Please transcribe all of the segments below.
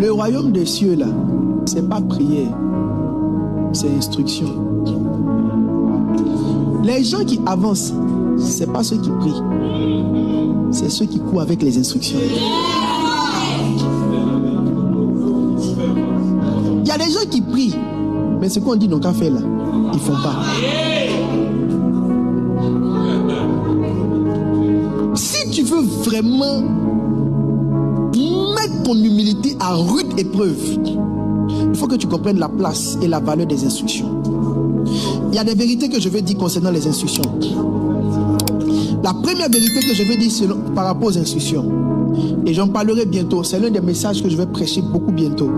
Le royaume des cieux là, c'est pas prière, c'est instruction. Les gens qui avancent, c'est pas ceux qui prient, c'est ceux qui courent avec les instructions. Il y a des gens qui prient, mais ce qu'on dit n'ont qu'à faire là, ils font pas. Si tu veux vraiment mettre ton humilité à rude épreuve, il faut que tu comprennes la place et la valeur des instructions. Il y a des vérités que je veux dire concernant les instructions. La première vérité que je veux dire par rapport aux instructions, et j'en parlerai bientôt, c'est l'un des messages que je vais prêcher beaucoup bientôt.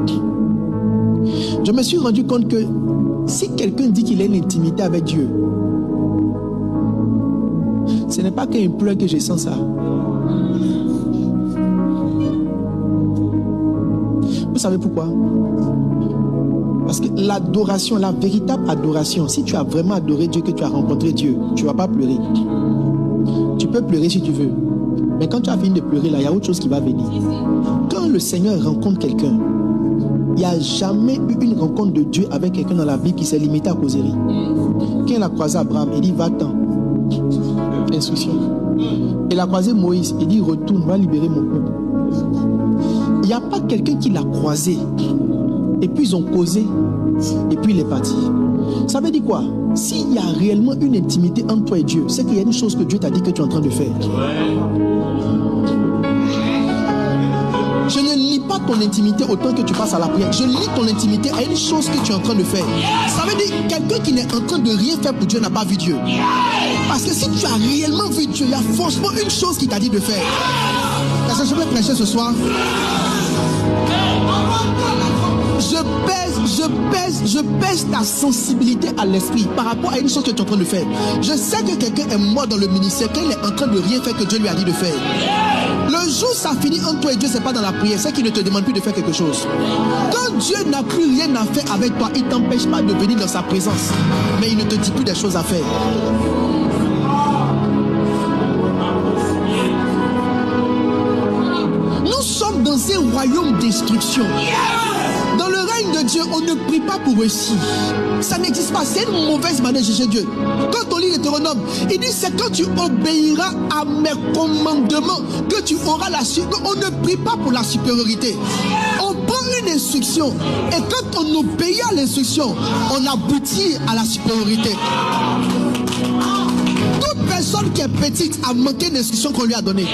Je me suis rendu compte que si quelqu'un dit qu'il a une intimité avec Dieu, ce n'est pas qu'il pleure que je sens ça. Vous savez pourquoi? Parce que l'adoration, la véritable adoration, si tu as vraiment adoré Dieu, que tu as rencontré Dieu, tu ne vas pas pleurer. Tu peux pleurer si tu veux. Mais quand tu as fini de pleurer, là, il y a autre chose qui va venir. Quand le Seigneur rencontre quelqu'un, il n'y a jamais eu une rencontre de Dieu avec quelqu'un dans la Bible qui s'est limité à causerie. Quand il a croisé Abraham, il dit va-t'en. Instruction. Il a croisé Moïse, il dit retourne, va libérer mon peuple. Il n'y a pas quelqu'un qui l'a croisé. Et puis ils ont causé. Et puis il est parti. Ça veut dire quoi? S'il y a réellement une intimité entre toi et Dieu, c'est qu'il y a une chose que Dieu t'a dit que tu es en train de faire. Je ne lis pas ton intimité autant que tu passes à la prière. Je lis ton intimité à une chose que tu es en train de faire. Ça veut dire quelqu'un qui n'est en train de rien faire pour Dieu n'a pas vu Dieu. Parce que si tu as réellement vu Dieu, il y a forcément une chose qui t'a dit de faire. Est-ce que je vais prêcher ce soir? Je pèse ta sensibilité à l'esprit par rapport à une chose que tu es en train de faire. Je sais que quelqu'un est mort dans le ministère, qu'il est en train de rien faire que Dieu lui a dit de faire. Le jour où ça finit entre toi et Dieu, c'est pas dans la prière, c'est qu'il ne te demande plus de faire quelque chose. Quand Dieu n'a plus rien à faire avec toi, il ne t'empêche pas de venir dans sa présence, mais il ne te dit plus des choses à faire. Nous sommes dans un royaume d'instruction. Dans le règne de Dieu, on ne prie pas pour réussir. Ça n'existe pas. C'est une mauvaise manière de juger Dieu. Quand on lit l'Hétéronome, il dit c'est quand tu obéiras à mes commandements que tu auras la supériorité. On ne prie pas pour la supériorité. On prend une instruction et quand on obéit à l'instruction, on aboutit à la supériorité. Toute personne qui est petite a manqué d'instruction qu'on lui a donnée.